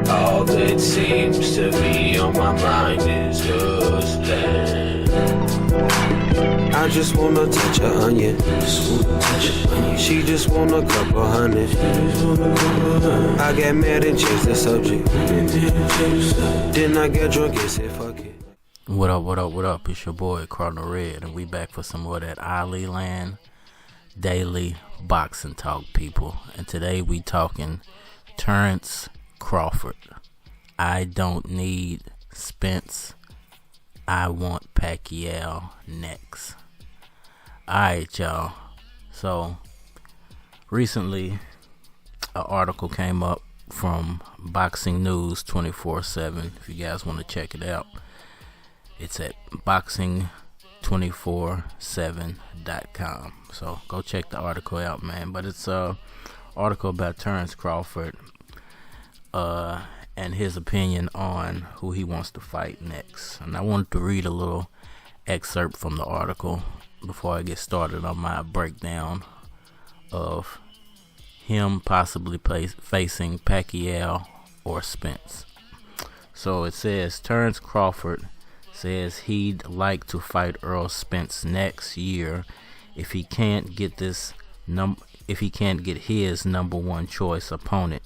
All that seems to be on my mind is hustling. I just wanna touch a onion. She just want a couple hundred. I got mad and changed the subject. Then I got drunk and said fuck it. What up? It's your boy Cardinal Red, and we back for some more of that Ali Land Daily Boxing Talk, people. And today we talking Terence Crawford. I don't need Spence. I want Pacquiao next. Alright, y'all. So, recently, an article came up from Boxing News 24/7. If you guys want to check it out, it's at boxing247.com. So, go check the article out, man. But it's a article about Terence Crawford and his opinion on who he wants to fight next. And I wanted to read a little excerpt from the article before I get started on my breakdown of him possibly facing Pacquiao or Spence. So it says Terence Crawford says he'd like to fight Errol Spence next year if he can't get his number one choice opponent,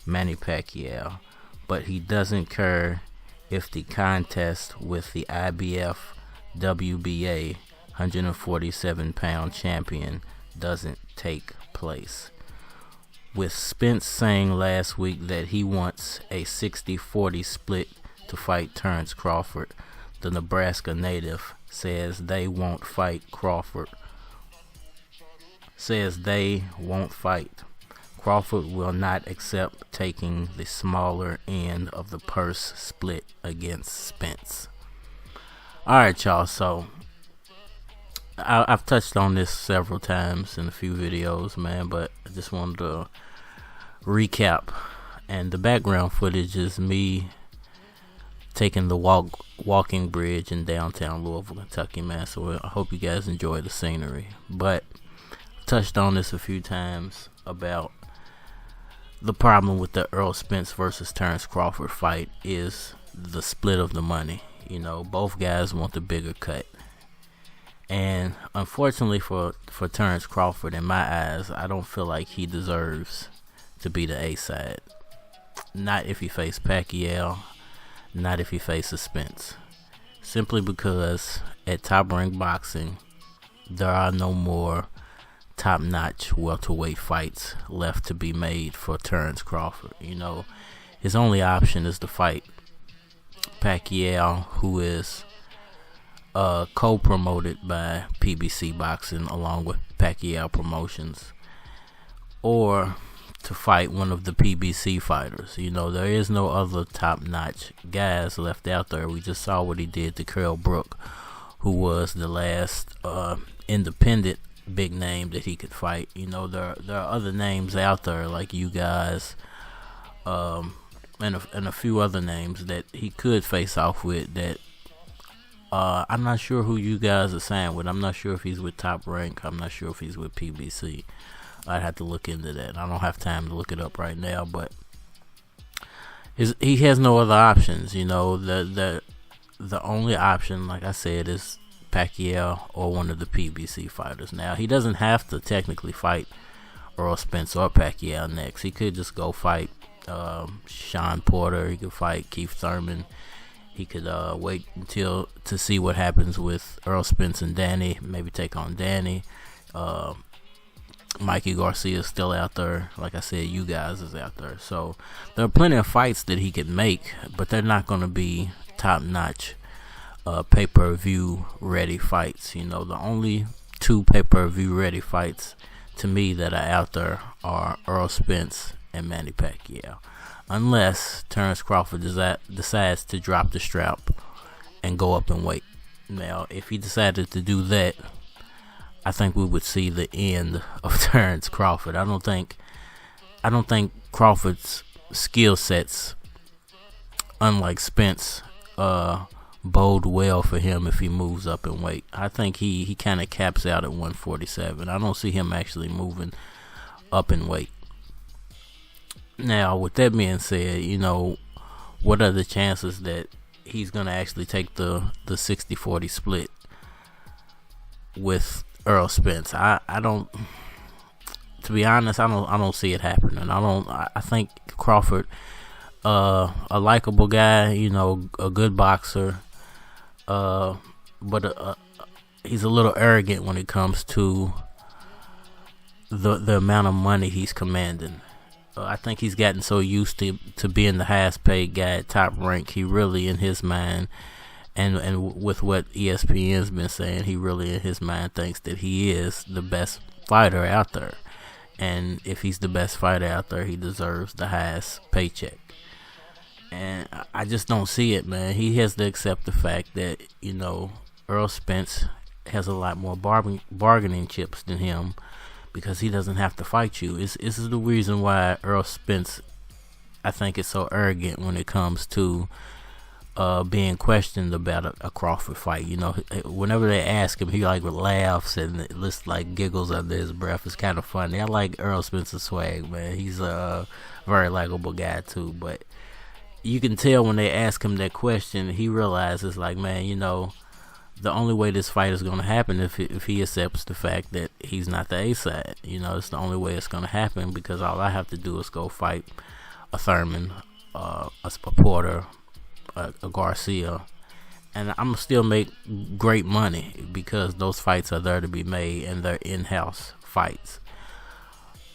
Manny Pacquiao, but he doesn't care if the contest with the IBF WBA 147-pound champion doesn't take place. With Spence saying last week that he wants a 60-40 split to fight Terence Crawford, the Nebraska native says they won't fight. Crawford will not accept taking the smaller end of the purse split against Spence. Alright, y'all, so I've touched on this several times in a few videos, man, but I just wanted to recap. And the background footage is me taking the walking bridge in downtown Louisville, Kentucky, man. So I hope you guys enjoy the scenery. But I've touched on this a few times about the problem with the Errol Spence versus Terence Crawford fight is the split of the money. You know, both guys want the bigger cut. And unfortunately for Terence Crawford, in my eyes, I don't feel like he deserves to be the A side. Not if he faces Pacquiao, not if he faces Spence. Simply because at Top Rank Boxing, there are no more top-notch welterweight fights left to be made for Terence Crawford. You know, his only option is to fight Pacquiao, who is co-promoted by PBC Boxing along with Pacquiao Promotions, or to fight one of the PBC fighters. You know, there is no other top-notch guys left out there. We just saw what he did to Carl Brook, who was the last independent big name that he could fight. You know, there are other names out there like you guys, and a few other names that he could face off with that I'm not sure who you guys are signed with. I'm not sure if he's with Top Rank. I'm not sure if he's with PBC. I'd have to look into that. I don't have time to look it up right now, but he has no other options. You know, the only option, like I said, is Pacquiao or one of the PBC fighters. Now, he doesn't have to technically fight Errol Spence or Pacquiao next. He could just go fight Sean Porter. He could fight Keith Thurman. He could wait to see what happens with Errol Spence and Danny. Maybe take on Danny. Mikey Garcia is still out there. Like I said, you guys is out there. So there are plenty of fights that he could make, but they're not going to be top-notch pay-per-view ready fights. You know, the only two pay-per-view ready fights to me that are out there are Errol Spence and Manny Pacquiao. Unless Terence Crawford decides to drop the strap and go up in weight. Now, if he decided to do that, I think we would see the end of Terence Crawford. I don't think Crawford's skill sets, unlike Spence, bode well for him if he moves up in weight. I think he kind of caps out at 147. I don't see him actually moving up in weight. Now, with that being said, what are the chances that he's going to actually take the 60-40 split with Errol Spence? I don't, to be honest, I don't see it happening. I think Crawford, a likable guy, a good boxer, but he's a little arrogant when it comes to the amount of money he's commanding. I think he's gotten so used to being the highest paid guy at Top Rank. He really, in his mind, and with what ESPN's been saying, he really in his mind thinks that he is the best fighter out there. And if he's the best fighter out there, he deserves the highest paycheck. And I just don't see it, man. He has to accept the fact that, Errol Spence has a lot more bargaining chips than him, because he doesn't have to fight you. This is the reason why Errol Spence, I think, is so arrogant when it comes to being questioned about a Crawford fight. Whenever they ask him, he laughs and just giggles under his breath. It's kind of funny. I like Errol Spence's swag, man. He's a very likable guy too. But you can tell when they ask him that question, he realizes, man, the only way this fight is going to happen if he accepts the fact that he's not the A side. It's the only way it's going to happen, because all I have to do is go fight a Thurman, a Porter, a Garcia, and I'm going to still make great money, because those fights are there to be made and they're in-house fights.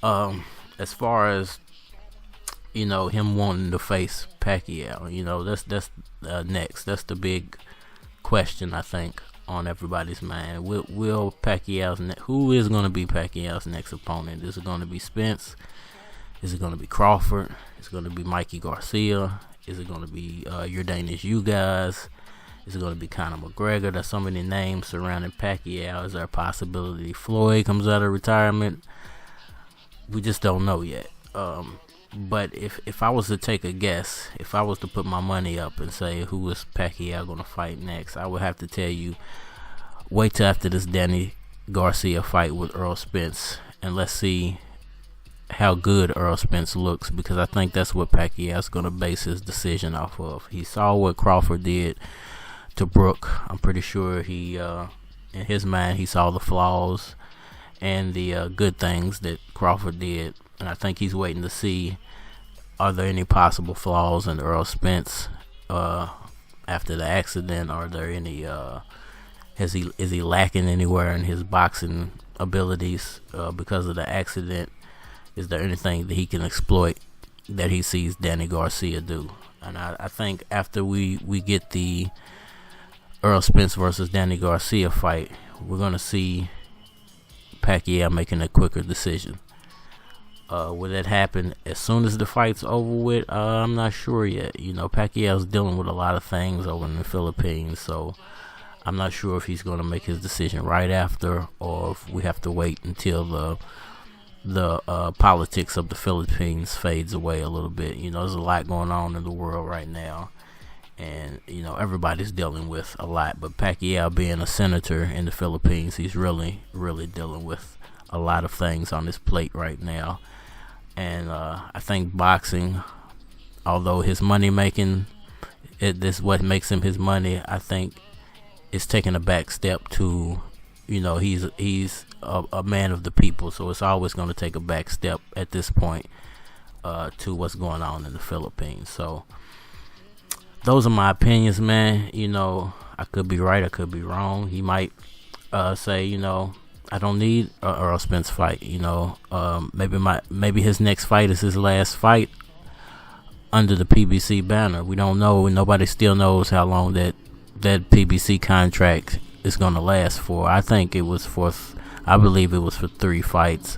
As far as, him wanting to face Pacquiao, that's next. That's the big question, I think, on everybody's mind. Will Pacquiao's who is going to be Pacquiao's next opponent? Is it going to be Spence? Is it going to be Crawford? Is it going to be Mikey Garcia? Is it going to be Yordenis Ugas? Is it going to be Conor McGregor? There's so many names surrounding Pacquiao. Is there a possibility Floyd comes out of retirement? We just don't know yet. But if I was to take a guess, if I was to put my money up and say who is Pacquiao going to fight next, I would have to tell you, wait till after this Danny Garcia fight with Errol Spence, and let's see how good Errol Spence looks, because I think that's what Pacquiao's going to base his decision off of. He saw what Crawford did to Brook. I'm pretty sure he, in his mind, he saw the flaws and the good things that Crawford did. And I think he's waiting to see, are there any possible flaws in Errol Spence after the accident? Are there any? Is he lacking anywhere in his boxing abilities because of the accident? Is there anything that he can exploit that he sees Danny Garcia do? And I think after we get the Errol Spence versus Danny Garcia fight, we're gonna see Pacquiao making a quicker decision. Will that happen as soon as the fight's over with? I'm not sure yet. Pacquiao's dealing with a lot of things over in the Philippines, so I'm not sure if he's going to make his decision right after, or if we have to wait until the politics of the Philippines fades away a little bit. There's a lot going on in the world right now, and everybody's dealing with a lot. But Pacquiao, being a senator in the Philippines, he's really, really dealing with a lot of things on his plate right now. And I think boxing, although his money making, this what makes him his money, I think it's taking a back step to, he's a man of the people, so it's always going to take a back step at this point to what's going on in the Philippines. So those are my opinions, man. I could be right, I could be wrong. He might say, I don't need a Errol Spence fight. Maybe his next fight is his last fight under the PBC banner. We don't know. Nobody still knows how long that PBC contract is going to last for. I believe it was for 3 fights,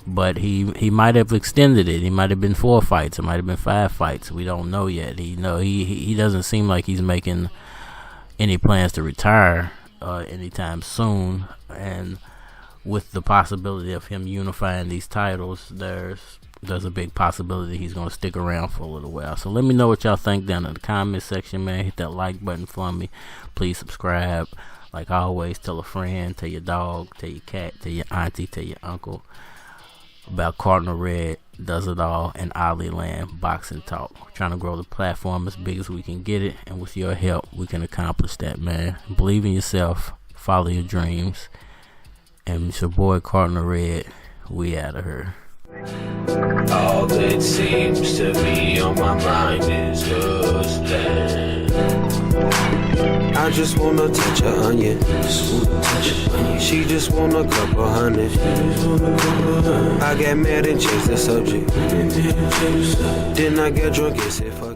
but he might have extended it. He might have been 4 fights. It might have been 5 fights. We don't know yet. He doesn't seem like he's making any plans to retire anytime soon, and with the possibility of him unifying these titles, there's a big possibility he's going to stick around for a little while. So let me know what y'all think down in the comment section, man. Hit that like button for me. Please subscribe. Like always, tell a friend, tell your dog, tell your cat, tell your auntie, tell your uncle about Cardinal Red does it all in Ali Land Boxing Talk. We're trying to grow the platform as big as we can get it, and with your help, we can accomplish that, man. Believe in yourself, follow your dreams, and it's your boy Cardinal Red. We out of here. All that seems to be on my mind is hustling. I just wanna touch her onion, sweet touch her onion. She just want a couple hundred. I got mad and changed the subject. Then I got drunk and said fuck